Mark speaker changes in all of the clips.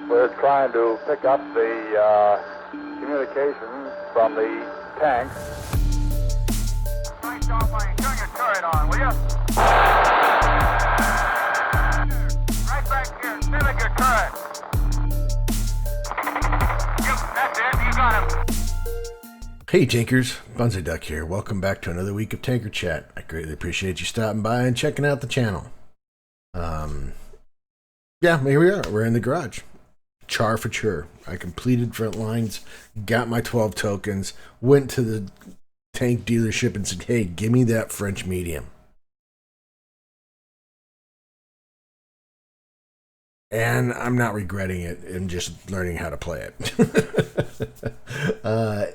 Speaker 1: was trying to pick up the communications from the tank. Nice job, buddy. Turn your turret on, will you? Right back here. Mimic your turret. That's it. You got him.
Speaker 2: Hey Tankers, Bunzy Duck here. Welcome back to another week of Tanker Chat. I greatly appreciate you stopping by and checking out the channel. Yeah, here we are. We're in the garage. Char for sure. I completed front lines, got my 12 tokens, went to the tank dealership and said, hey, give me that French medium. And I'm not regretting it. I'm just learning how to play it.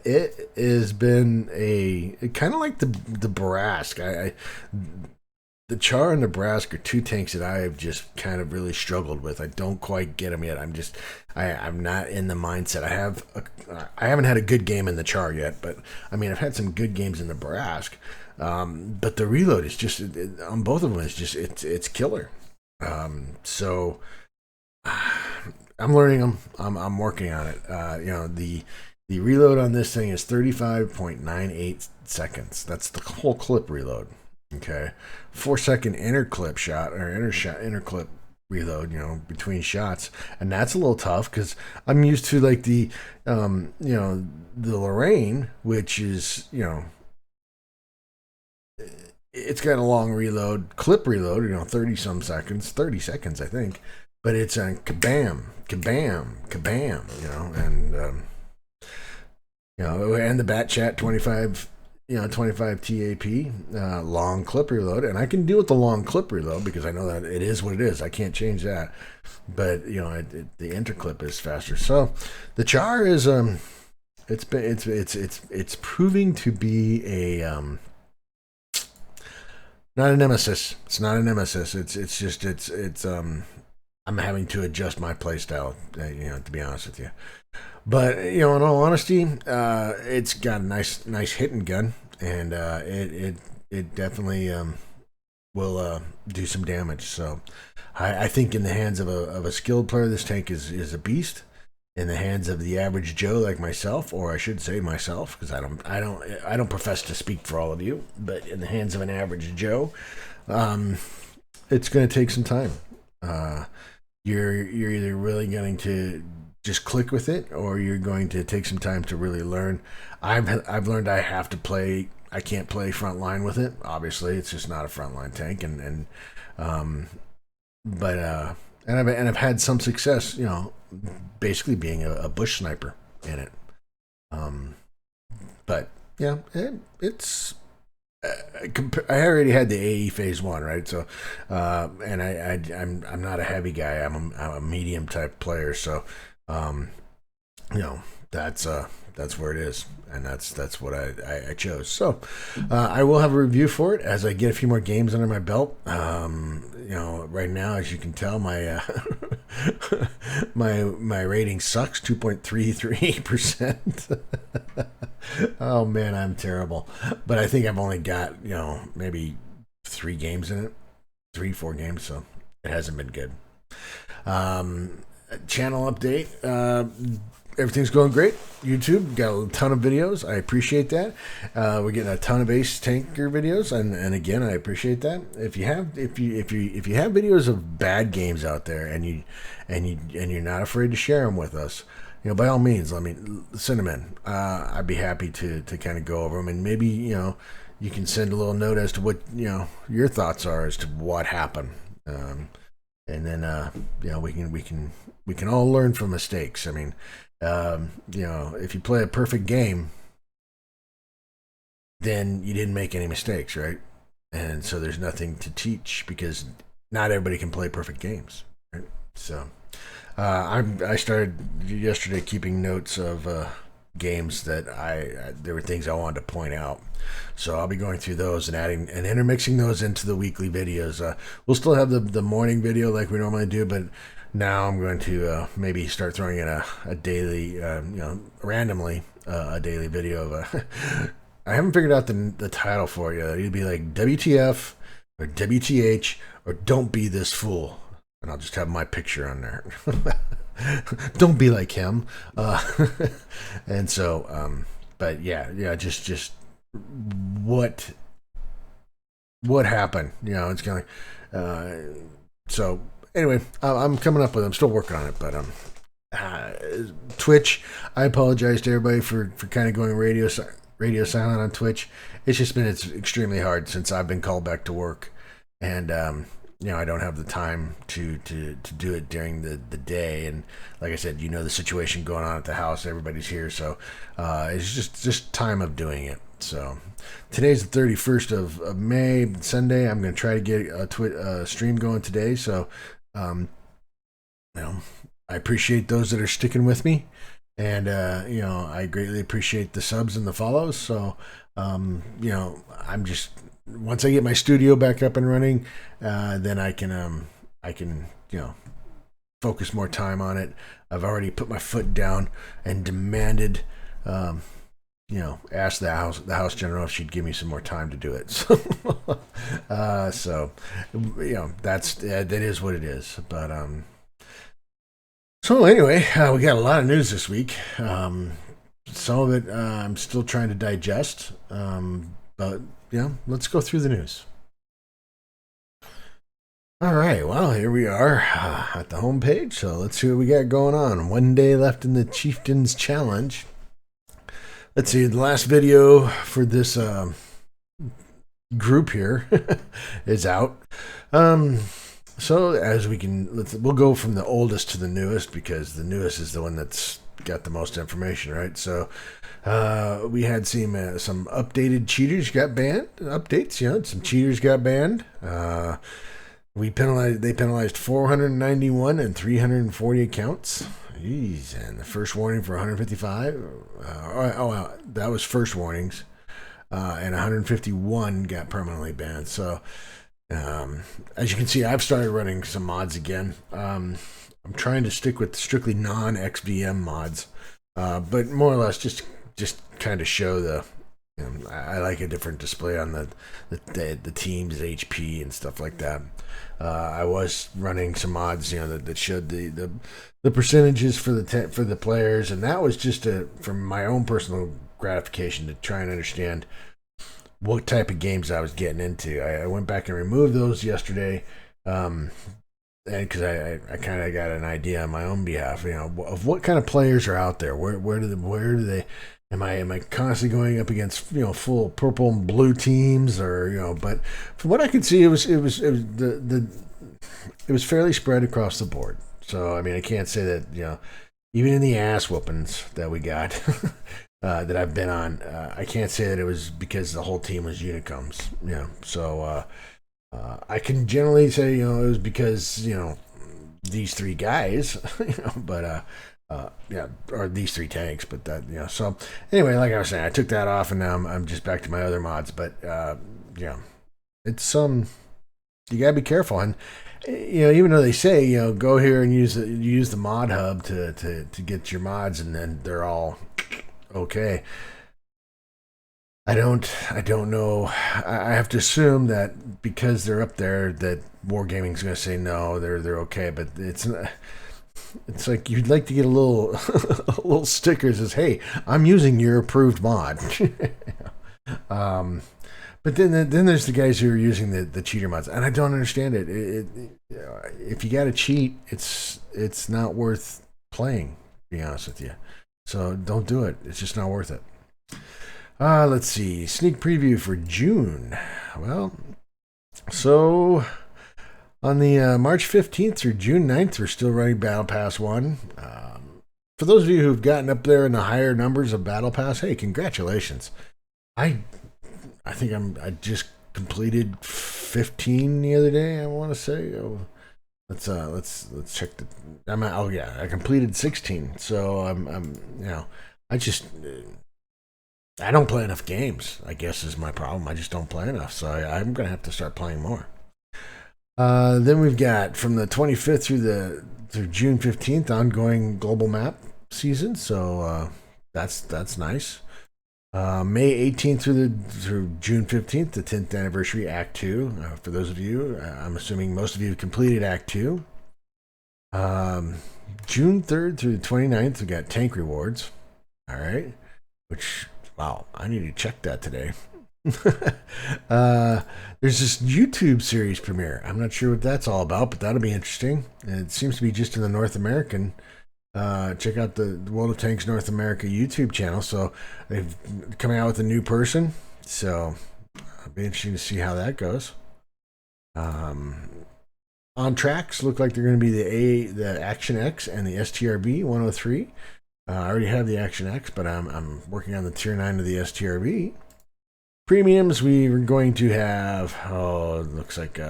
Speaker 2: It has been kind of like the Bourrasque. The Char and the Bourrasque are two tanks that I have just kind of really struggled with. I don't quite get them yet. I'm not in the mindset. I haven't had a good game in the Char yet, but I mean, I've had some good games in the Bourrasque. But the reload is just on both of them. It's killer. So I'm learning them. I'm working on it. The reload on this thing is 35.98 seconds. That's the whole clip reload. Okay, 4-second interclip shot or interclip reload. Between shots, and that's a little tough because I'm used to like the Lorraine, which is it's got a long reload, clip reload, 30 seconds I think, but it's a kabam, kabam, kabam, and the Bat Chat 25 TAP, long clip reload, and I can deal with the long clip reload because I know that it is what it is. I can't change that, but the interclip is faster. So the Char is it's proving to be a not a nemesis. It's not a nemesis. It's I'm having to adjust my play style, to be honest with you. But in all honesty, it's got a nice hitting gun, and it definitely will do some damage. So I think in the hands of a skilled player, this tank is a beast. In the hands of the average Joe like myself, or I should say myself, because I don't profess to speak for all of you, but in the hands of an average Joe, it's going to take some time. You're either really going to just click with it, or you're going to take some time to really learn. I've learned I have to play. I can't play frontline with it. Obviously, it's just not a frontline tank, I've had some success. Basically being a bush sniper in it. But yeah, it's. I already had the AE phase 1, right? So, and I'm not a heavy guy. I'm a medium type player. So, that's where it is, and that's what I chose. So, I will have a review for it as I get a few more games under my belt. Right now, as you can tell, my my rating sucks, 2.33%. Oh man, I'm terrible. But I think I've only got maybe 3 games in it, 3-4 games, so it hasn't been good. Channel update. Everything's going great. YouTube got a ton of videos. I appreciate that. We're getting a ton of Ace Tanker videos, and again, I appreciate that. If you have videos of bad games out there, and you're not afraid to share them with us, by all means, send them in. I'd be happy to kind of go over them, and maybe you can send a little note as to what your thoughts are as to what happened, and then we can all learn from mistakes. If you play a perfect game, then you didn't make any mistakes, right? And so there's nothing to teach because not everybody can play perfect games, right? So I started yesterday keeping notes of games that there were things I wanted to point out. So I'll be going through those and adding and intermixing those into the weekly videos. We'll still have the morning video like we normally do, but now I'm going to maybe start throwing in a daily, randomly a daily video of I haven't figured out the title for it yet. It'd be like WTF or WTH or Don't Be This Fool. And I'll just have my picture on there. Don't be like him. And so, but yeah, just what happened? It's kind of so. Anyway, I'm coming up with. I'm still working on it, but Twitch. I apologize to everybody for kind of going radio silent on Twitch. It's just been extremely hard since I've been called back to work, and I don't have the time to do it during the day. And like I said, the situation going on at the house. Everybody's here, so it's just time of doing it. So today's the 31st of May, Sunday. I'm going to try to get a stream going today. So, I appreciate those that are sticking with me, and I greatly appreciate the subs and the follows. So, I'm just once I get my studio back up and running, then I can focus more time on it. I've already put my foot down and demanded, asked the house general if she'd give me some more time to do it. So, that is what it is. But so anyway, we got a lot of news this week. Some of it I'm still trying to digest. But let's go through the news. All right, well, here we are at the home page. So let's see what we got going on. 1 day left in the Chieftains Challenge. Let's see, the last video for this group here is out. So as we'll go from the oldest to the newest, because the newest is the one that's got the most information, right? So we had some updated cheaters got banned. Updates, some cheaters got banned. They penalized 491 and 340 accounts. Jeez, and the first warning for 155. That was first warnings, and 151 got permanently banned. So, as you can see, I've started running some mods again. I'm trying to stick with strictly non-XVM mods, but more or less just kind of show the. I like a different display on the team's HP and stuff like that. I was running some mods, that showed the percentages for the players, and that was just for my own personal gratification to try and understand what type of games I was getting into. I went back and removed those yesterday, and because I kind of got an idea on my own behalf, of what kind of players are out there. Where do they? Am I constantly going up against full purple and blue teams, or But from what I could see, it was fairly spread across the board. So I can't say that even in the ass whoopings that we got that I've been on, I can't say that it was because the whole team was Unicums. So I can generally say it was because these three guys, but. Or these three tanks, but that So anyway, like I was saying, I took that off, and now I'm just back to my other mods. But it's you gotta be careful, and even though they say go here and use the mod hub to get your mods, and then they're all okay. I don't know. I have to assume that because they're up there, that Wargaming's going to say no, they're okay, but it's like you'd like to get a little a little sticker that says, "Hey, I'm using your approved mod." But then there's the guys who are using the cheater mods, and I don't understand it. If you got to cheat, it's not worth playing. To be honest with you, so don't do it. It's just not worth it. Let's see, sneak preview for June. Well, so. On the March 15th through June 9th, we're still running Battle Pass 1. For those of you who've gotten up there in the higher numbers of Battle Pass, hey, congratulations. I think I just completed 15 the other day, I want to say. Let's check I completed 16. So I don't play enough games, I guess is my problem. I just don't play enough. So I'm going to have to start playing more. Then we've got from the 25th through June 15th ongoing global map season, so that's nice. May 18th through June 15th, the 10th anniversary Act 2. For those of you, I'm assuming most of you have completed Act 2. June 3rd through the 29th, we got tank rewards. All right. Which, wow, I need to check that today. There's this YouTube series premiere. I'm not sure what that's all about, but that'll be interesting. It seems to be just in the North American. Check out the World of Tanks North America YouTube channel. So they've coming out with a new person. So it'll be interesting to see how that goes. On tracks look like they're going to be the Action X and the STRB 103. I already have the Action X, but I'm working on the Tier 9 of the STRB. Premiums, we're going to have, it looks like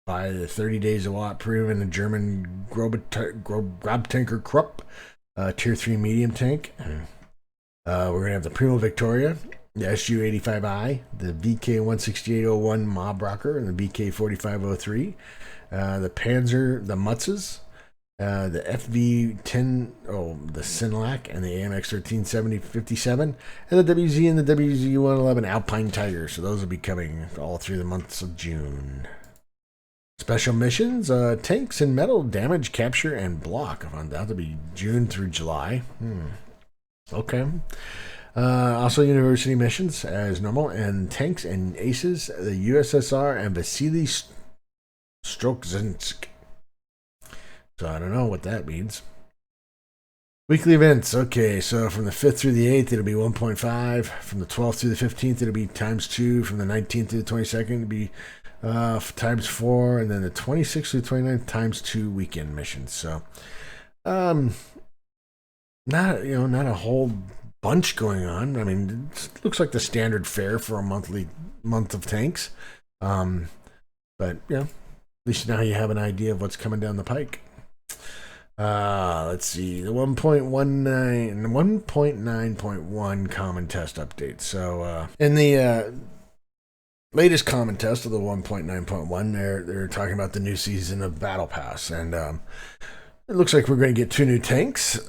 Speaker 2: by the 30 days a lot proven the German Grabtanker Krupp, Tier 3 medium tank. We're going to have the Primo Victoria, the SU-85I, the VK-16801 Mobrocker, and the VK-4503, the Panzer, the Mutzes, the FV-10, the Sinlac, and the AMX 1370-57, and the WZ and the WZ-111 Alpine Tiger. So those will be coming all through the months of June. Special missions, tanks and metal damage, capture, and block. That'll be June through July. Okay. Also university missions as normal, and tanks and aces, the USSR and Vasily Strokzinsk. So I don't know what that means. Weekly events. Okay, so from the 5th through the 8th, it'll be 1.5. From the 12th through the 15th, it'll be times 2. From the 19th to the 22nd, it'll be times 4. And then the 26th through the 29th, times 2 weekend missions. So, not a whole bunch going on. I mean, it looks like the standard fare for a month of tanks. But yeah, at least now you have an idea of what's coming down the pike. Let's see, the 1.9.1 common test update. So in the latest common test of the 1.9.1, they're talking about the new season of Battle Pass, and it looks like we're going to get 2 new tanks.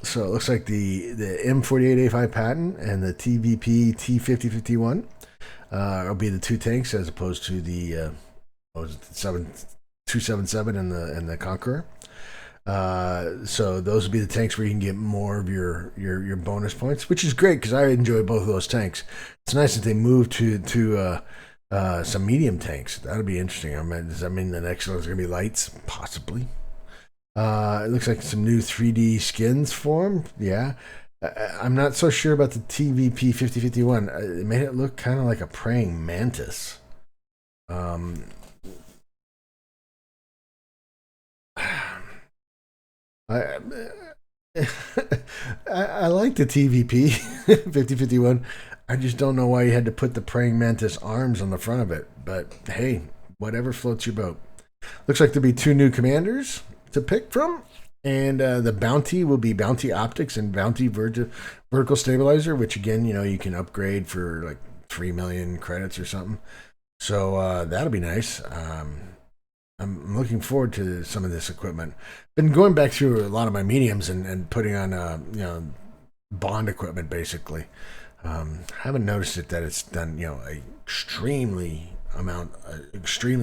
Speaker 2: So it looks like the M48A5 Patton and the TVP T5051 will be the 2 tanks, as opposed to the 277 and the Conqueror. So those will be the tanks where you can get more of your bonus points, which is great because I enjoy both of those tanks. It's nice that they move to some medium tanks. That'll be interesting. Does that mean the next one's going to be lights? Possibly. It looks like some new 3D skins for them. Yeah. I'm not so sure about the TVP 5051. It made it look kind of like a praying mantis. I like the TVP 5051. I just don't know why you had to put the praying mantis arms on the front of it. But hey, whatever floats your boat. Looks like there'll be 2 new commanders to pick from. And the Bounty will be Bounty Optics and Bounty Vertical Stabilizer, which again, you can upgrade for like 3 million credits or something. So that'll be nice. I'm looking forward to some of this equipment. Been going back through a lot of my mediums and putting on bond equipment basically. Haven't noticed that it's done extremely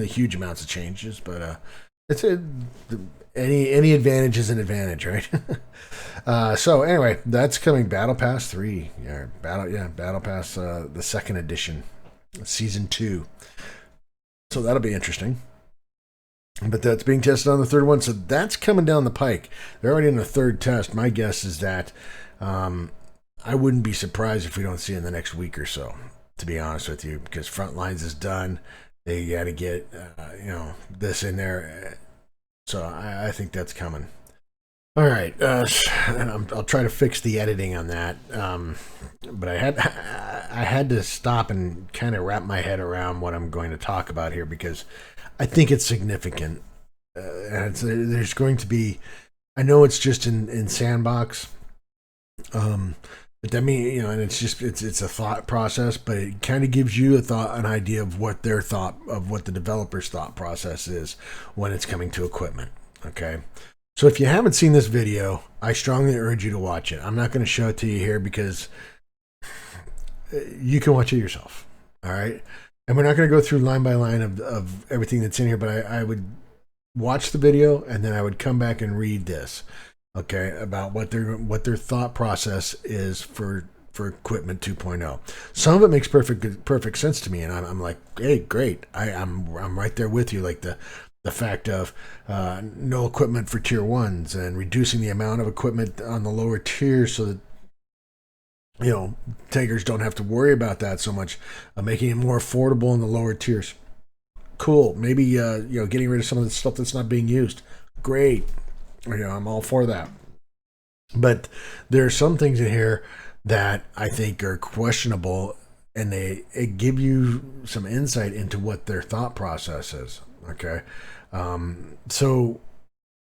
Speaker 2: huge amounts of changes, but it's any advantage is an advantage, right? So anyway, that's coming. Battle Pass 3, Battle Pass the 2nd edition, season 2. So that'll be interesting. But that's being tested on the 3rd one, so that's coming down the pike. They're already in the 3rd test. My guess is that I wouldn't be surprised if we don't see it in the next week or so, to be honest with you, because Frontlines is done. They got to get this in there, so I think that's coming. All right, I'll try to fix the editing on that, but I had to stop and kind of wrap my head around what I'm going to talk about here, because I think it's significant. And there's going to be, I know it's just in Sandbox, but that means, and it's a thought process, but it kind of gives you an idea of what what the developer's thought process is when it's coming to equipment. Okay. So if you haven't seen this video, I strongly urge you to watch it. I'm not going to show it to you here because you can watch it yourself. All right. And we're not going to go through line by line of everything that's in here, but I would watch the video, and then I would come back and read this, okay, about what their thought process is for equipment 2.0. Some of it makes perfect sense to me, and I'm like, hey, great. I'm right there with you. Like the fact of no equipment for tier ones and reducing the amount of equipment on the lower tiers so that tankers don't have to worry about that so much, making it more affordable in the lower tiers. Cool. Maybe getting rid of some of the stuff that's not being used. Great. I'm all for that. But there are some things in here that I think are questionable, and they give you some insight into what their thought process is. Okay, so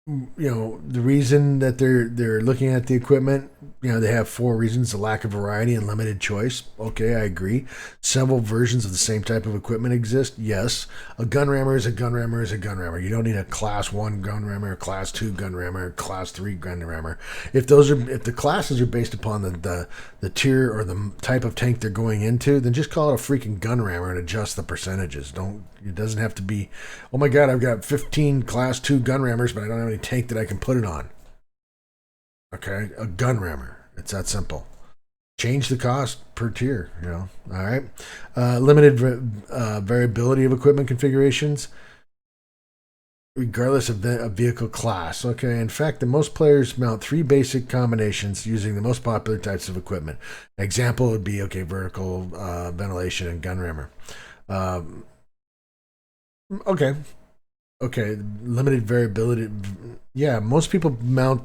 Speaker 2: the reason that they're looking at the equipment, they have 4 reasons: the lack of variety and limited choice. Okay, I agree. Several versions of the same type of equipment exist. Yes, a gun rammer is a gun rammer is a gun rammer. You don't need a class 1 gun rammer, a class 2 gun rammer, class 3 gun rammer. If the classes are based upon the tier or the type of tank they're going into, then just call it a freaking gun rammer and adjust the percentages. It doesn't have to be, oh my god, I've got 15 class 2 gun rammers, but I don't have any tank that I can put it on. Okay, a gun rammer. It's that simple. Change the cost per tier, All right. Limited variability of equipment configurations, regardless of vehicle class. Okay, in fact, the most players mount 3 basic combinations using the most popular types of equipment. An example would be, vertical ventilation and gun rammer. Okay, limited variability. Yeah, most people mount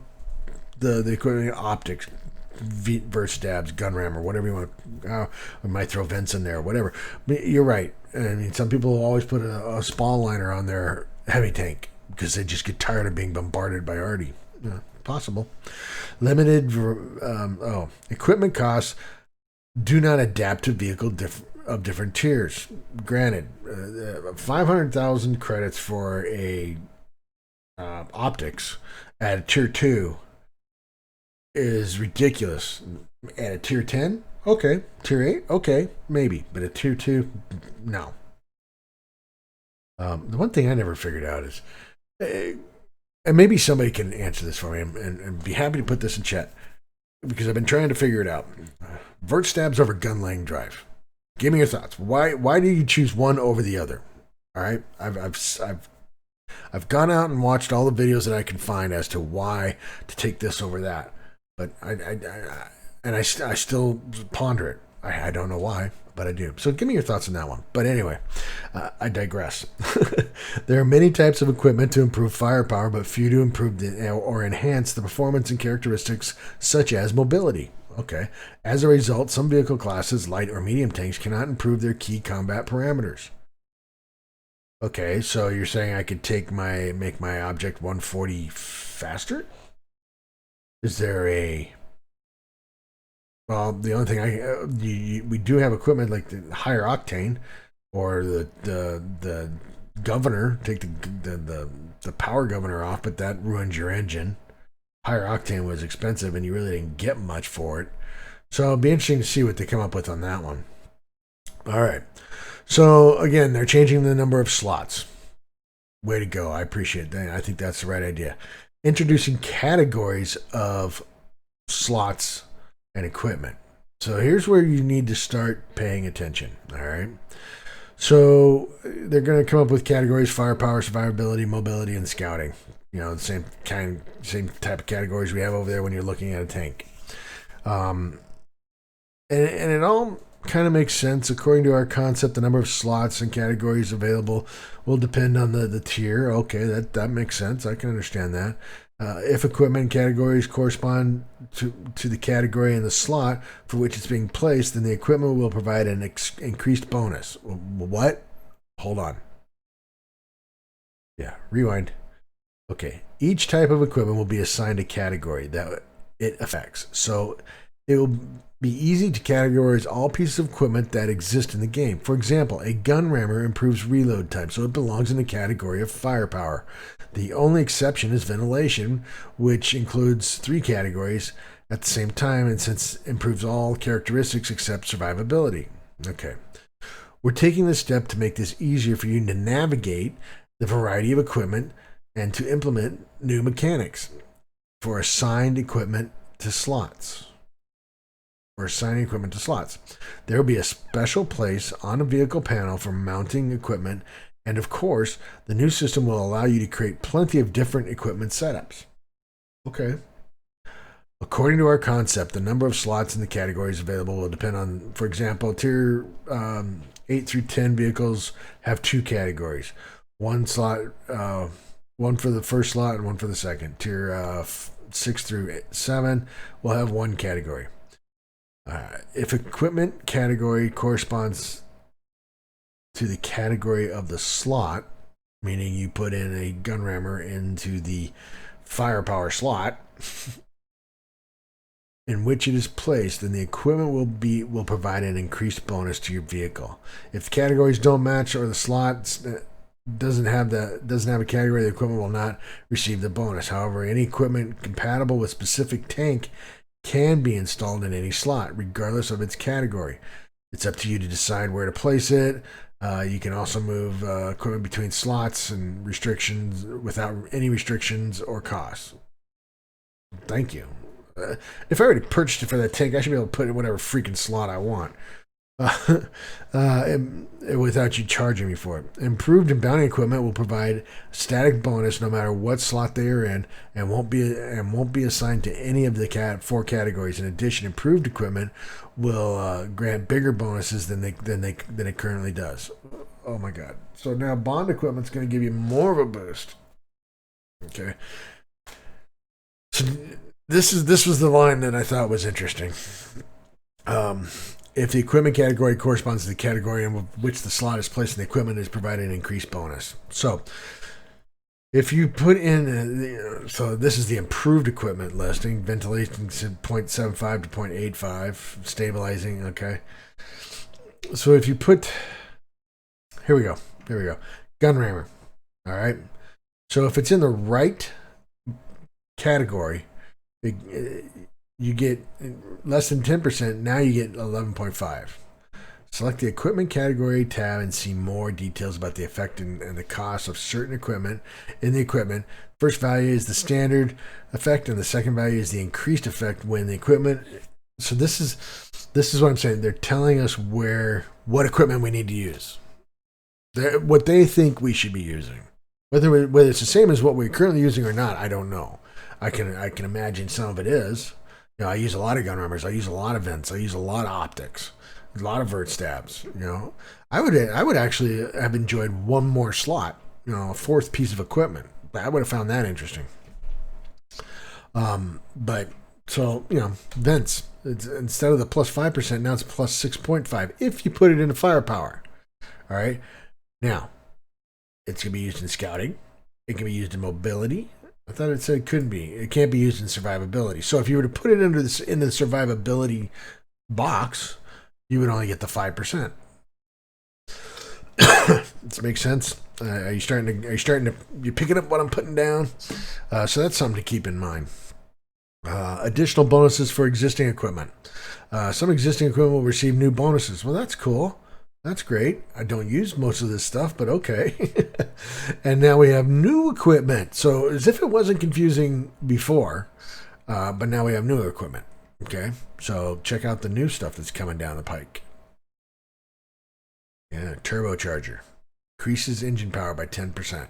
Speaker 2: the equipment optics, verse stabs, gun rammer, whatever you want to. I might throw vents in there, whatever. But you're right. I mean, some people always put a spawn liner on their heavy tank because they just get tired of being bombarded by arty. Possible. Limited equipment costs do not adapt to vehicle of different tiers. Granted, 500,000 credits for a optics at a tier 2 is ridiculous. At a tier 10, okay. Tier 8, okay, maybe. But at tier 2, no. The one thing I never figured out is, and maybe somebody can answer this for me, and be happy to put this in chat, because I've been trying to figure it out. Vert stabs over gun laying drive. Give me your thoughts. Why do you choose one over the other? All right, I've gone out and watched all the videos that I can find as to why to take this over that, but I still ponder it. I don't know why, but I do. So give me your thoughts on that one. But anyway, I digress. There are many types of equipment to improve firepower, but few to improve or enhance the performance and characteristics such as mobility. Okay. As a result, some vehicle classes, light or medium tanks, cannot improve their key combat parameters. Okay, so you're saying I could make my object 140 faster? Is there a... Well, the only thing we do have equipment like the higher octane, or the governor. Take the power governor off, but that ruins your engine. Higher octane was expensive, and you really didn't get much for it. So it'll be interesting to see what they come up with on that one. All right. So again, they're changing the number of slots. Way to go. I appreciate that. I think that's the right idea. Introducing categories of slots and equipment. So here's where you need to start paying attention. All right. So they're going to come up with categories: firepower, survivability, mobility, and scouting. The same type of categories we have over there when you're looking at a tank. And it all kind of makes sense. According to our concept, the number of slots and categories available will depend on the tier. Okay, that makes sense. I can understand that. If equipment categories correspond to the category and the slot for which it's being placed, then the equipment will provide an increased bonus. What? Hold on. Yeah, rewind. Okay, each type of equipment will be assigned a category that it affects. So it will be easy to categorize all pieces of equipment that exist in the game. For example, a gun rammer improves reload time, so it belongs in the category of firepower. The only exception is ventilation, which includes 3 categories at the same time, and since improves all characteristics except survivability. Okay. We're taking this step to make this easier for you to navigate the variety of equipment and to implement new mechanics for assigned equipment to slots. For assigning equipment to slots. There will be a special place on a vehicle panel for mounting equipment, and of course, the new system will allow you to create plenty of different equipment setups. Okay. According to our concept, the number of slots in the categories available will depend on, for example, tier 8 through 10 vehicles have 2 categories. One slot, one for the first slot and one for the second. Tier 6 through 7 will have 1 category. If equipment category corresponds to the category of the slot, meaning you put in a gun rammer into the firepower slot in which it is placed, then the equipment will provide an increased bonus to your vehicle. If the categories don't match or the slot doesn't have a category, the equipment will not receive the bonus. However, any equipment compatible with specific tank can be installed in any slot, regardless of its category. It's up to you to decide where to place it. You can also move equipment between slots and restrictions without any restrictions or costs. Thank you. If I already purchased it for that tank, I should be able to put it in whatever freaking slot I want. Without you charging me for it. Improved and bounty equipment will provide a static bonus no matter what slot they are in, and won't be assigned to any of the 4 categories. In addition, improved equipment will grant bigger bonuses than it currently does. Oh my god! So now bond equipment's going to give you more of a boost. Okay. So this was the line that I thought was interesting. If the equipment category corresponds to the category in which the slot is placed, and the equipment is provided an increased bonus. So, if you put in, so this is the improved equipment listing: ventilation 0.75 to 0.85, stabilizing. Okay. So if you put, here we go, gun rammer. All right. So if it's in the right category, you get less than 10%. Now you get 11.5. Select the equipment category tab and see more details about the effect and the cost of certain equipment in the equipment. First value is the standard effect, and the second value is the increased effect when the equipment. So this is what I'm saying. They're telling us what equipment we need to use. What they think we should be using. Whether it's the same as what we're currently using or not, I don't know. I can imagine some of it is. I use a lot of gun rammers. I use a lot of vents. I use a lot of optics, a lot of vert stabs. I would actually have enjoyed one more slot. A 4th piece of equipment. I would have found that interesting. But so vents. Instead of the plus 5%, now it's plus 6.5 if you put it into firepower. All right. Now, it's gonna be used in scouting. It can be used in mobility. I thought it said it couldn't be. It can't be used in survivability. So if you were to put it into in the survivability box, you would only get the 5%. Does it make sense? Are you starting to? You picking up what I'm putting down? So that's something to keep in mind. Additional bonuses for existing equipment. Some existing equipment will receive new bonuses. Well, that's cool. That's great. I don't use most of this stuff, but okay. And now we have new equipment. So as if it wasn't confusing before, but now we have new equipment. Okay. So check out the new stuff that's coming down the pike. Yeah, turbocharger. Increases engine power by 10%.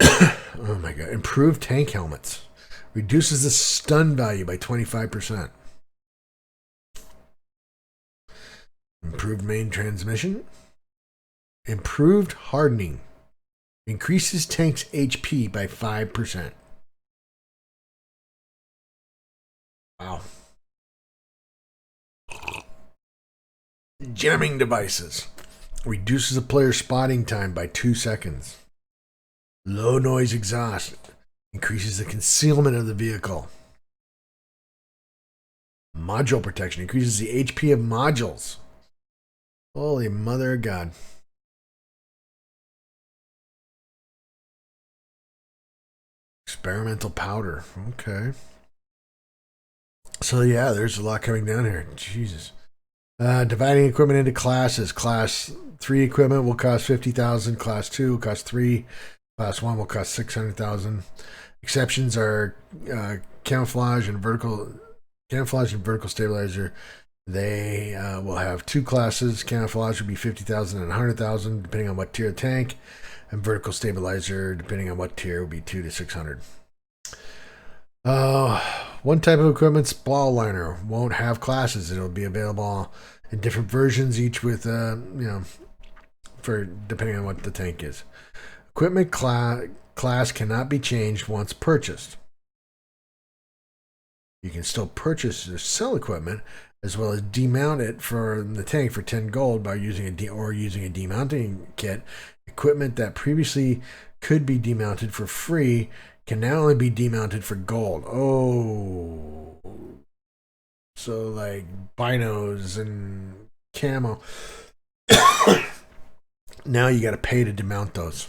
Speaker 2: Oh my god. Improved tank helmets. Reduces the stun value by 25%. Improved main transmission. Improved hardening. Increases tank's HP by 5%. Wow. Jamming devices. Reduces a player's spotting time by 2 seconds. Low noise exhaust. Increases the concealment of the vehicle. Module protection. Increases the HP of modules. Holy mother of God. Experimental powder. Okay. So yeah, there's a lot coming down here. Jesus. Dividing equipment into classes. Class 3 equipment will cost 50,000. Class 2 will cost 3. Class 1 will cost 600,000. Exceptions are camouflage and vertical stabilizer. They will have 2 classes. Camouflage will be 50,000 and 100,000, depending on what tier of tank, and vertical stabilizer, depending on what tier, will be 2 to 600. One type of equipment, splaw liner, won't have classes. It'll be available in different versions, each with for depending on what the tank is. Equipment class cannot be changed once purchased. You can still purchase or sell equipment as well as demount it for the tank for 10 gold by using a demounting kit. Equipment that previously could be demounted for free can now only be demounted for gold. Oh, so like binos and camo. Now you got to pay to demount those.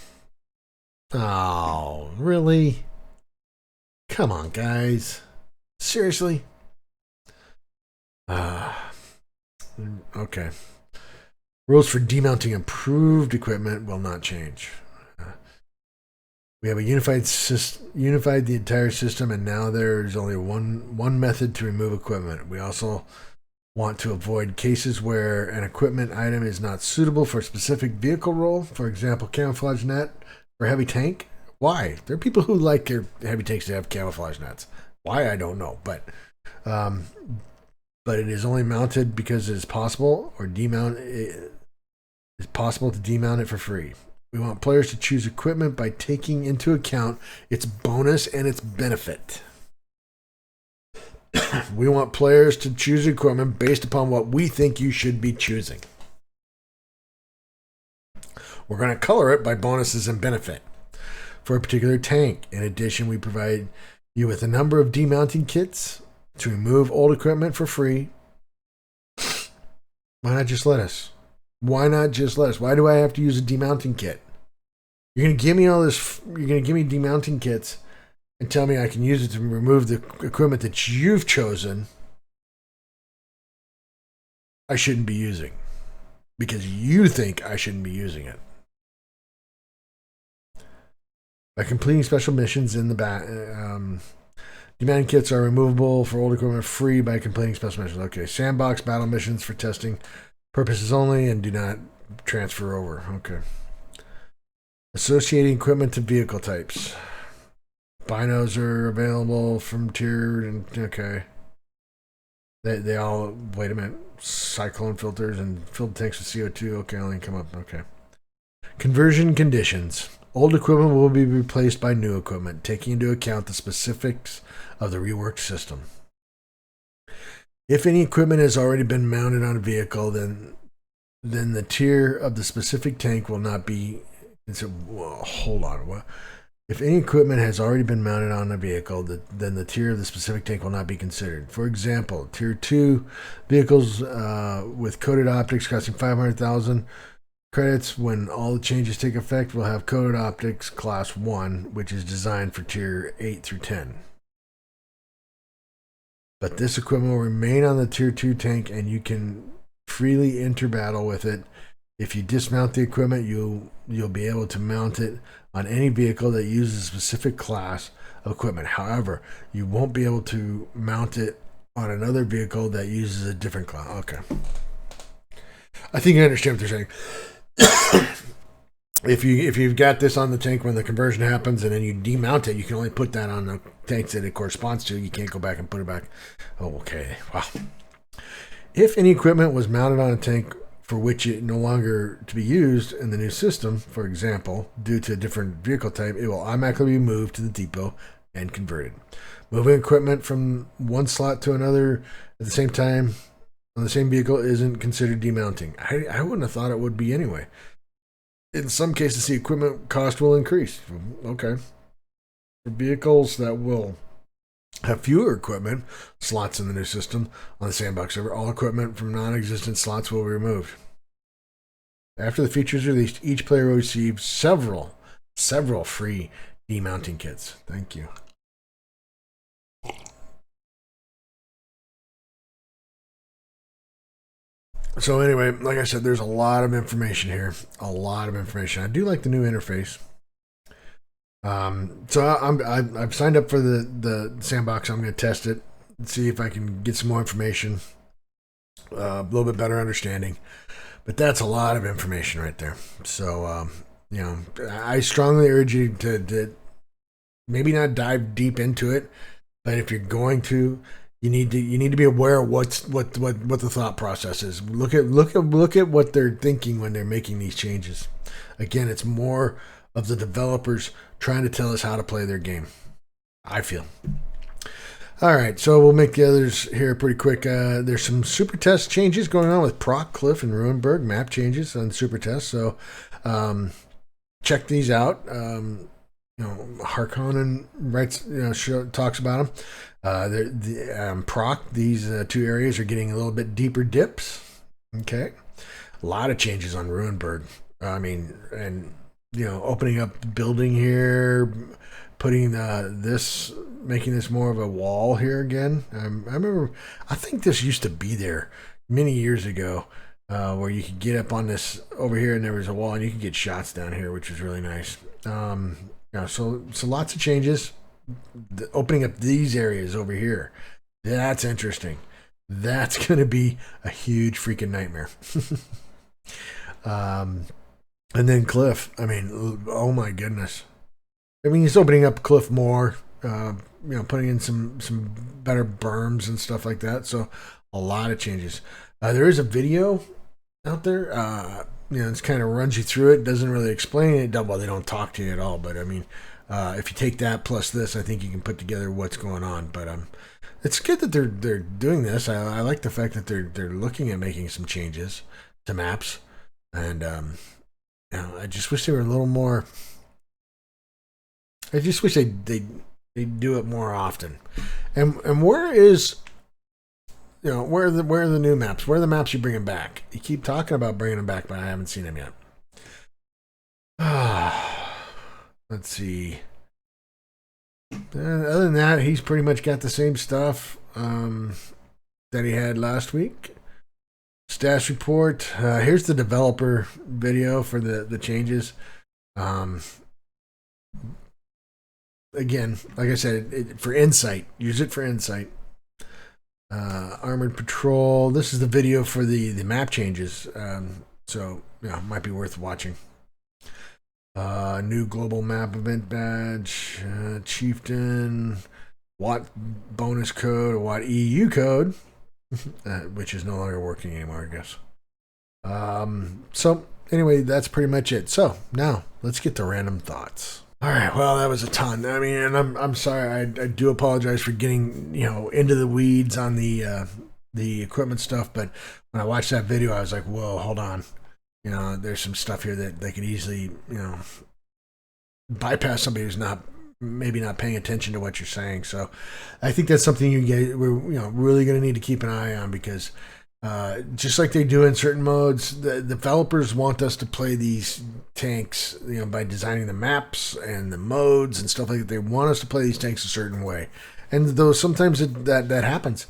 Speaker 2: Oh, really? Come on, guys. Seriously? Okay. Rules for demounting improved equipment will not change. We have a unified the entire system, and now there's only one method to remove equipment. We also want to avoid cases where an equipment item is not suitable for a specific vehicle role. For example, camouflage net for heavy tank. Why? There are people who like their heavy tanks to have camouflage nets. Why, I don't know, but it is only mounted because it is possible it's possible to demount it for free. We want players to choose equipment by taking into account its bonus and its benefit. We want players to choose equipment based upon what we think you should be choosing. We're going to color it by bonuses and benefit for a particular tank. In addition, we provide you with a number of demounting kits to remove old equipment for free. Why not just let us? Why not just let us? Why do I have to use a demounting kit? You're going to give me all this. You're going to give me demounting kits and tell me I can use it to remove the equipment that you've chosen I shouldn't be using because you think I shouldn't be using it. By completing special missions in the back, demounting kits are removable for old equipment free by completing special missions. Okay, sandbox battle missions for testing purposes only and do not transfer over. Okay. Associating equipment to vehicle types. Binos are available from tiered and okay. They all wait a minute. Cyclone filters and filled tanks with CO2. Okay, only come up. Okay. Conversion conditions. Old equipment will be replaced by new equipment, taking into account the specifics of the reworked system. If any equipment has already been mounted on a vehicle, then the tier of the specific tank will not be. Hold on. What? If any equipment has already been mounted on a vehicle, then the tier of the specific tank will not be considered. For example, Tier 2 vehicles with coated optics costing 500,000 credits when all the changes take effect will have coated optics Class 1, which is designed for Tier 8 through 10. But this equipment will remain on the Tier 2 tank, and you can freely enter battle with it. If you dismount the equipment, you'll be able to mount it on any vehicle that uses a specific class of equipment. However, you won't be able to mount it on another vehicle that uses a different class. Okay. I think I understand what they're saying. If you've got this on the tank when the conversion happens and then you demount it, you can only put that on the tanks that it corresponds to. You can't go back and put it back. Oh, okay. Wow. If any equipment was mounted on a tank for which it no longer to be used in the new system, for example, due to a different vehicle type, it will automatically be moved to the depot and converted. Moving equipment from one slot to another at the same time on the same vehicle isn't considered demounting. I wouldn't have thought it would be anyway. In some cases, the equipment cost will increase. Okay. For vehicles that will have fewer equipment slots in the new system on the sandbox server, all equipment from non-existent slots will be removed. After the feature is released, each player will receive several free demounting kits. Thank you. So anyway, like I said, there's a lot of information here. A lot of information. I do like the new interface. So I've signed up for the sandbox. I'm going to test it and see if I can get some more information, a little bit better understanding. But that's a lot of information right there. So I strongly urge you to maybe not dive deep into it, but if you're going to, you need to be aware of what the thought process is. Look at what they're thinking when they're making these changes. Again, it's more of the developers trying to tell us how to play their game, I feel. All right, so we'll make the others here pretty quick. There's some super test changes going on with Proc, Cliff, and Ruinberg map changes on super test. So check these out. Harkonnen writes, talks about them. Proc, these two areas are getting a little bit deeper dips. Okay, a lot of changes on Ruinberg. I mean, and opening up the building here, putting making this more of a wall here again. I remember, I think this used to be there many years ago, where you could get up on this over here and there was a wall and you could get shots down here, which was really nice. So lots of changes. Opening up these areas over here, that's interesting. That's going to be a huge freaking nightmare. And then Cliff, I mean, oh my goodness. I mean, he's opening up Cliff more, putting in some better berms and stuff like that. So a lot of changes. There is a video out there. It's kind of runs you through it. Doesn't really explain it. Well, they don't talk to you at all. But I mean, if you take that plus this, I think you can put together what's going on. But it's good that they're doing this. I like the fact that they're looking at making some changes to maps, and I just wish they were a little more. I just wish they do it more often. And where is, where are the new maps? Where are the maps you're bringing back? You keep talking about bringing them back, but I haven't seen them yet. Let's see. Other than that, he's pretty much got the same stuff that he had last week. Stash report. Here's the developer video for the changes. Again, like I said, for insight. Use it for insight. Armored Patrol. This is the video for the map changes. So might be worth watching. New global map event badge. Chieftain. Watt bonus code. Watt EU code. Which is no longer working anymore, I guess. So anyway, that's pretty much it. So now let's get to random thoughts. All right, well, that was a ton. I mean, and I'm sorry. I do apologize for getting into the weeds on the equipment stuff. But when I watched that video, I was like, whoa, hold on. There's some stuff here that they could easily bypass somebody who's maybe not paying attention to what you're saying. So I think that's something we're really going to need to keep an eye on, because just like they do in certain modes, the developers want us to play these tanks, by designing the maps and the modes and stuff like that. They want us to play these tanks a certain way, and though sometimes that happens,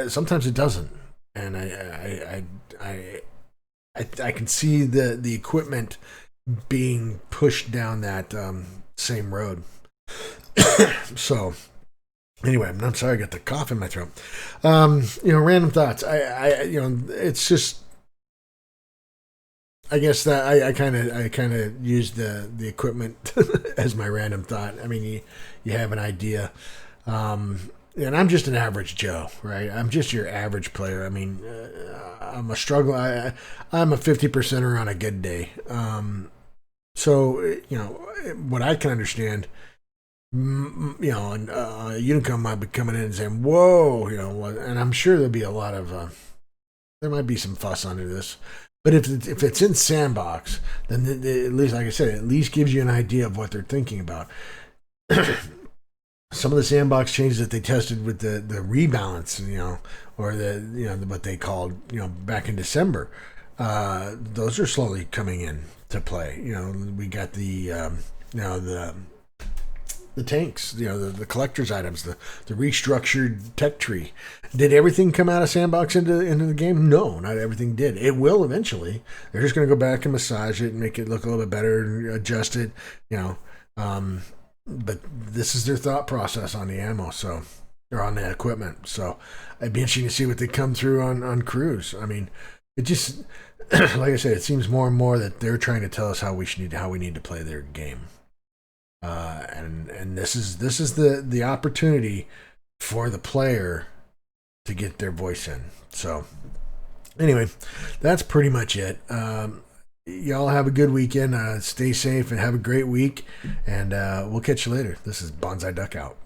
Speaker 2: sometimes it doesn't. And I can see the equipment being pushed down that same road. So anyway, I'm sorry, I got the cough in my throat. Random thoughts. It's just, I guess that I kind of use the equipment as my random thought. I mean, you have an idea, and I'm just an average Joe, right? I'm just your average player. I mean, I'm a struggle. I'm a 50%er on a good day. So what I can understand. And Unicum might be coming in and saying, "Whoa," and I'm sure there'll be a lot of, there might be some fuss under this. But if it's in Sandbox, then at least, like I said, it at least gives you an idea of what they're thinking about. Some of the Sandbox changes that they tested with the rebalance, or what they called, back in December, those are slowly coming in to play. We got the the tanks, the collector's items, the restructured tech tree. Did everything come out of Sandbox into the game? No, not everything did. It will eventually. They're just going to go back and massage it and make it look a little bit better and adjust it, but this is their thought process on the ammo, so or on the equipment. So it'd be interesting to see what they come through on Cruise. I mean, it just like I said, it seems more and more that they're trying to tell us how we need to play their game. And this is the opportunity for the player to get their voice in. So anyway, that's pretty much it. Y'all have a good weekend. Stay safe and have a great week. And we'll catch you later. This is Bonsai Duck out.